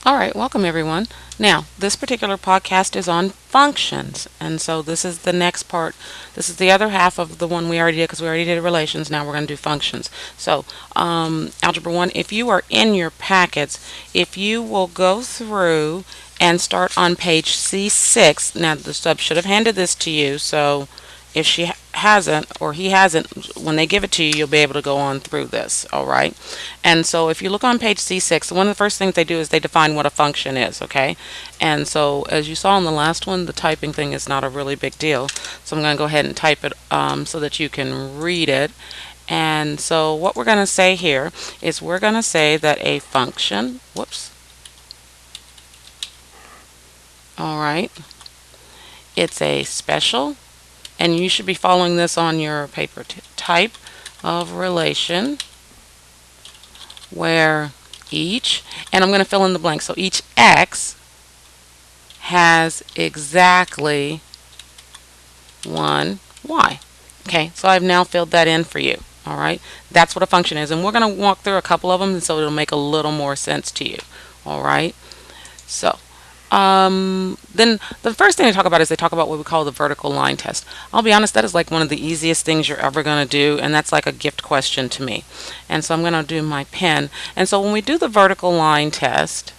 All right, welcome everyone. Now, this particular podcast is on functions, and so this is the next part. This is the other half of the one we already did because we already did relations. Now we're going to do functions. So, Algebra 1, if you are in your packets, if you will go through and start on page C6. Now, the sub should have handed this to you, so if she hasn't or he hasn't, when they give it to you, you'll be able to go on through this. All right. And so if you look on page C6, one of the first things they do is they define what a function is. Okay. And so as you saw in the last one, the typing thing is not a really big deal. So I'm going to go ahead and type it so that you can read it. And so what we're going to say here is we're going to say that a function, whoops, all right, it's a special, and you should be following this on your paper, type of relation where each, and I'm going to fill in the blank, so each x has exactly one y. Okay, so I've now filled that in for you. All right, that's what a function is, and we're going to walk through a couple of them so it'll make a little more sense to you. All right, so then the first thing they talk about is they talk about what we call the vertical line test. I'll be honest, that is like one of the easiest things you're ever going to do, and that's like a gift question to me. And so I'm going to do my pen. And so when we do the vertical line test,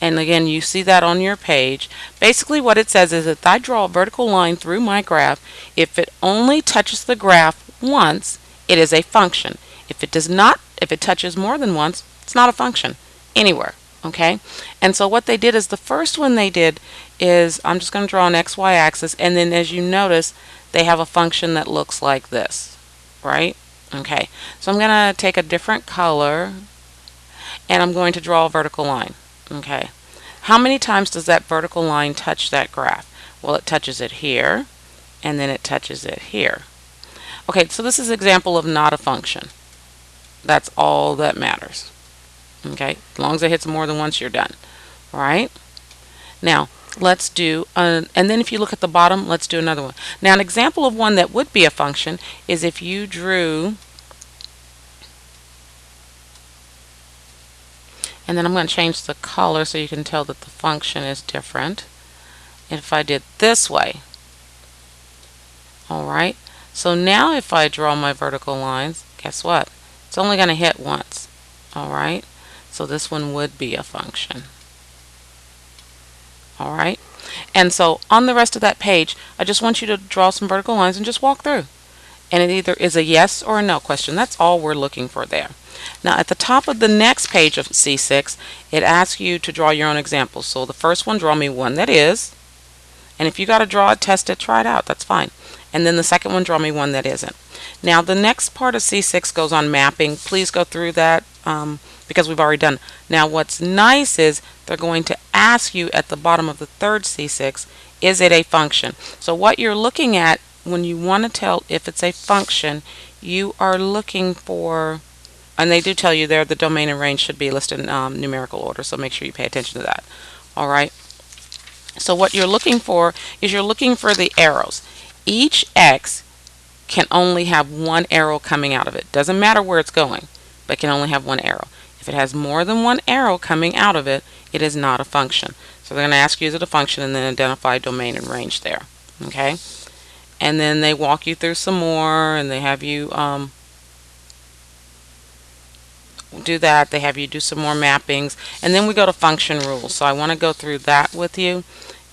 and again, you see that on your page, basically what it says is if I draw a vertical line through my graph, if it only touches the graph once, it is a function. If it does not, if it touches more than once, it's not a function anywhere. Okay, and so what they did is the first one they did is I'm just going to draw an XY axis, and then as you notice, they have a function that looks like this, right? Okay, so I'm going to take a different color, and I'm going to draw a vertical line. Okay, how many times does that vertical line touch that graph? Well, it touches it here, and then it touches it here. Okay, so this is an example of not a function. That's all that matters. Okay, as long as it hits more than once, you're done. All right, now let's do, and then if you look at the bottom, let's do another one. Now, an example of one that would be a function is if you drew, and then I'm going to change the color so you can tell that the function is different. And if I did this way, all right, so now if I draw my vertical lines, guess what? It's only going to hit once. All right. So this one would be a function. All right. And so on the rest of that page, I just want you to draw some vertical lines and just walk through. And it either is a yes or a no question. That's all we're looking for there. Now at the top of the next page of C6, it asks you to draw your own examples. So the first one, draw me one that is. And if you got to draw it, test it, try it out. That's fine. And then the second one, draw me one that isn't. Now the next part of C6 goes on mapping. Please go through that. Because we've already done. Now what's nice is they're going to ask you at the bottom of the third C6, is it a function? So what you're looking at when you want to tell if it's a function, you are looking for, and they do tell you there the domain and range should be listed in numerical order, so make sure you pay attention to that. All right. So what you're looking for is you're looking for the arrows. Each X can only have one arrow coming out of it. Doesn't matter where it's going, but can only have one arrow. If it has more than one arrow coming out of it, it is not a function. So they're going to ask you is it a function and then identify domain and range there. Okay? And then they walk you through some more and they have you do that. They have you do some more mappings. And then we go to function rules. So I want to go through that with you.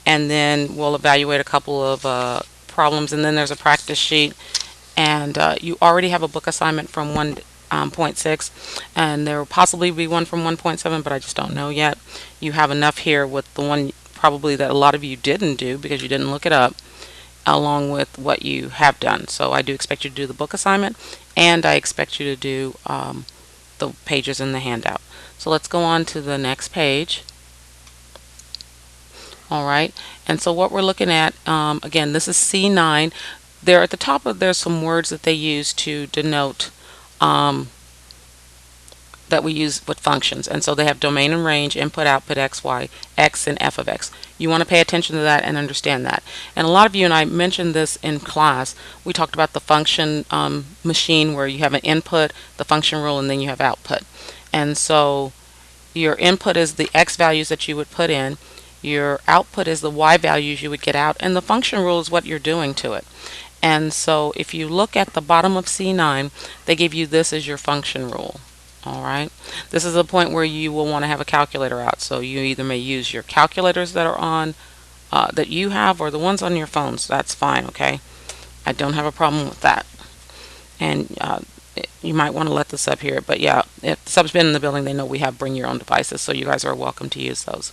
And then we'll evaluate a couple of problems. And then there's a practice sheet. And you already have a book assignment from 1.6, and there will possibly be one from 1.7, but I just don't know yet. You have enough here with the one probably that a lot of you didn't do because you didn't look it up, along with what you have done. So I do expect you to do the book assignment, and I expect you to do the pages in the handout. So let's go on to the next page. All right, and so what we're looking at, again, this is C9. There at the top of there's some words that they use to denote that we use with functions, and so they have domain and range, input, output, x, y, x, and f of x. You want to pay attention to that and understand that. And a lot of you, and I mentioned this in class, we talked about the function machine where you have an input, the function rule, and then you have output. And so your input is the x values that you would put in, your output is the y values you would get out, and the function rule is what you're doing to it. And so if you look at the bottom of C9, they give you this as your function rule. All right, this is a point where you will want to have a calculator out, so you either may use your calculators that are on that you have, or the ones on your phones. That's fine. Okay, I don't have a problem with that. And you might want to let the sub hear it, but yeah, if the sub's been in the building, they know we have bring your own devices, so you guys are welcome to use those.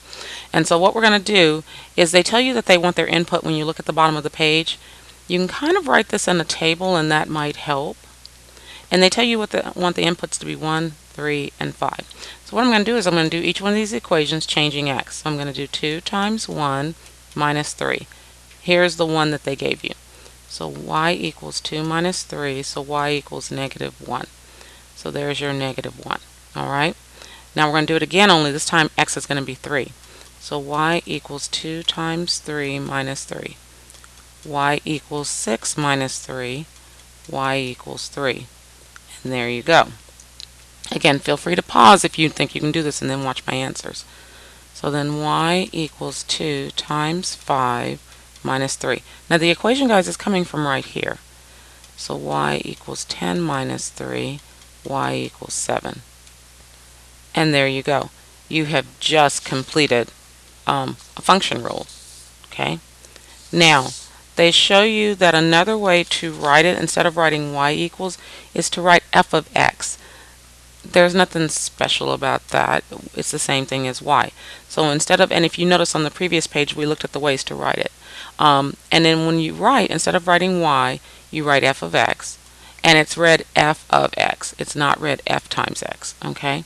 And so what we're going to do is they tell you that they want their input when you look at the bottom of the page. You can kind of write this in a table, and that might help. And they tell you what they want the inputs to be: 1, 3, and 5. So what I'm going to do is I'm going to do each one of these equations changing x. So I'm going to do 2 times 1 minus 3. Here's the one that they gave you. So y equals 2 minus 3, so y equals negative 1. So there's your negative 1. All right. Now we're going to do it again, only this time x is going to be 3. So y equals 2 times 3 minus 3. Y equals 6 minus 3. Y equals 3. And there you go. Again, feel free to pause if you think you can do this and then watch my answers. So then y equals 2 times 5 minus 3. Now the equation, guys, is coming from right here. So y equals 10 minus 3, y equals 7. And there you go. You have just completed a function rule. Okay. Now, they show you that another way to write it, instead of writing y equals, is to write f of x. There's nothing special about that. It's the same thing as y. So instead of, and if you notice on the previous page, we looked at the ways to write it. And then when you write, instead of writing y, you write f of x. And it's read f of x. It's not read f times x. Okay?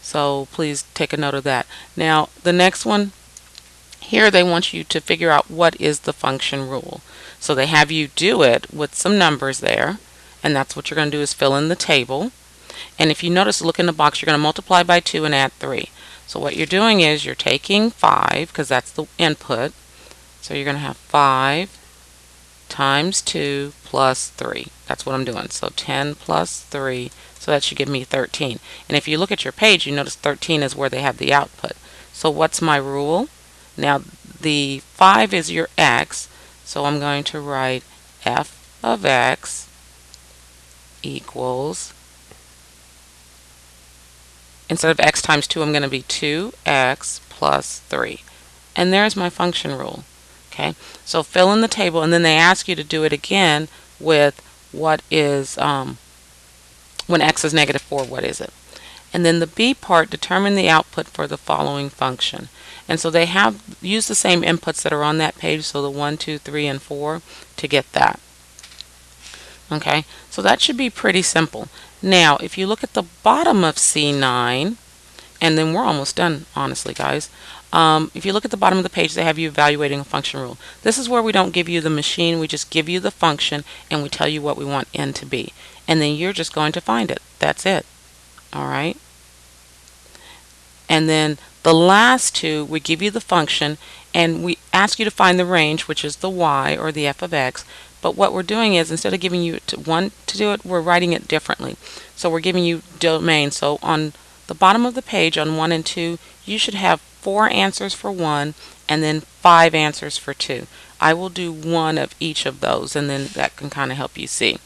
So please take a note of that. Now, the next one, here they want you to figure out what is the function rule. So they have you do it with some numbers there. And that's what you're going to do, is fill in the table. And if you notice, look in the box, you're going to multiply by 2 and add 3. So what you're doing is you're taking 5, because that's the input. So you're going to have 5 times 2 plus 3. That's what I'm doing. So 10 plus 3. So that should give me 13. And if you look at your page, you notice 13 is where they have the output. So what's my rule? Now the 5 is your x. So I'm going to write f of x equals, instead of x times 2, I'm going to be 2x plus 3. And there's my function rule. Okay, so fill in the table, and then they ask you to do it again with what is, when x is negative 4, what is it? And then the B part, determine the output for the following function. And so they have used the same inputs that are on that page, so the 1, 2, 3, and 4, to get that. Okay, so that should be pretty simple. Now, if you look at the bottom of C9, and then we're almost done, honestly, guys. If you look at the bottom of the page, they have you evaluating a function rule. This is where we don't give you the machine, we just give you the function, and we tell you what we want n to be. And then you're just going to find it. That's it. All right. And then the last two, we give you the function, and we ask you to find the range, which is the y, or the f of x. But what we're doing is, instead of giving you one to do it, we're writing it differently. So we're giving you domain. So on the bottom of the page, on 1 and 2, you should have 4 answers for 1 and then 5 answers for 2. I will do one of each of those, and then that can kind of help you see.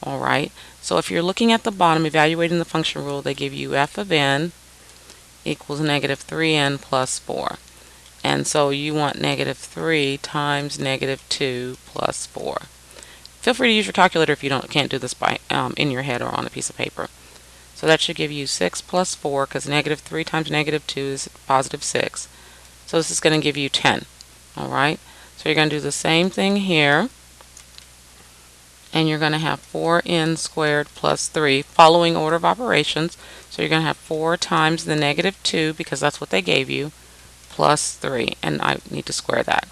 All right. So if you're looking at the bottom, evaluating the function rule, they give you f of n equals negative 3n plus 4. And so you want negative 3 times negative 2 plus 4. Feel free to use your calculator if you can't do this by in your head or on a piece of paper. So that should give you 6 plus 4, because negative 3 times negative 2 is positive 6. So this is going to give you 10. All right. So you're going to do the same thing here. And you're going to have 4n squared plus 3, following order of operations. So you're going to have 4 times the negative 2, because that's what they gave you, plus 3. And I need to square that.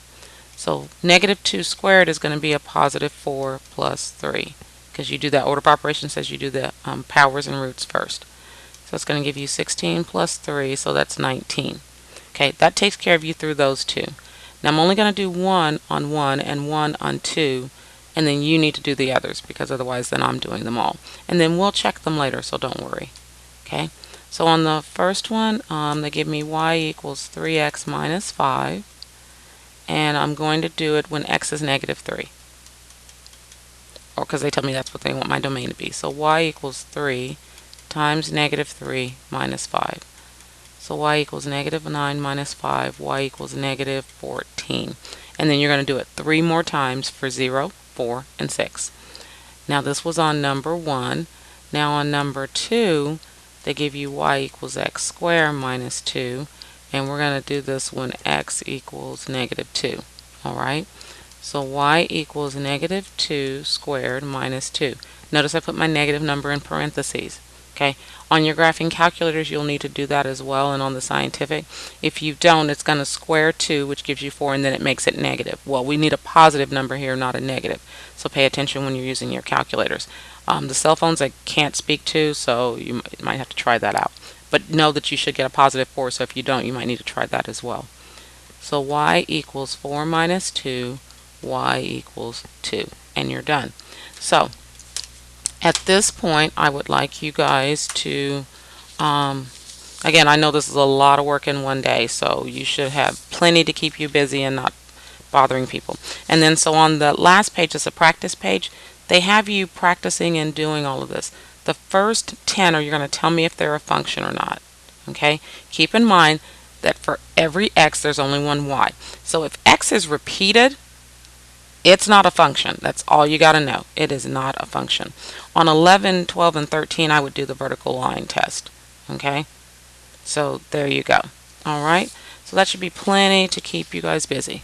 So negative 2 squared is going to be a positive 4 plus 3, because you do that order of operations, says you do the powers and roots first. So it's going to give you 16 plus 3, so that's 19. Okay, that takes care of you through those two. Now I'm only going to do 1 on 1 and 1 on 2. And then you need to do the others, because otherwise then I'm doing them all. And then we'll check them later, so don't worry. Okay, So on the first one, they give me y equals 3x minus 5, and I'm going to do it when x is negative 3. Or because they tell me that's what they want my domain to be. So y equals 3 times negative 3 minus 5. So y equals negative 9 minus 5, y equals negative 14. And then you're going to do it 3 more times for 0, 4, and 6. Now this was on number 1. Now on number 2, they give you y equals x squared minus 2. And we're going to do this when x equals negative 2. Alright? So y equals negative 2 squared minus 2. Notice I put my negative number in parentheses. Okay, on your graphing calculators you'll need to do that as well, and on the scientific. If you don't, it's going to square 2, which gives you 4, and then it makes it negative. Well, we need a positive number here, not a negative. So pay attention when you're using your calculators. The cell phones I can't speak to, so you might have to try that out. But know that you should get a positive 4, so if you don't, you might need to try that as well. So y equals 4 minus 2, y equals 2, and you're done. So at this point, I would like you guys to, again, I know this is a lot of work in one day, so you should have plenty to keep you busy and not bothering people. And then so on the last page, it's a practice page, they have you practicing and doing all of this. The first 10 are you're going to tell me if they're a function or not. Okay? Keep in mind that for every x, there's only one y. So if x is repeated, it's not a function. That's all you got to know. It is not a function. On 11, 12, and 13, I would do the vertical line test. Okay? So there you go. All right? So that should be plenty to keep you guys busy.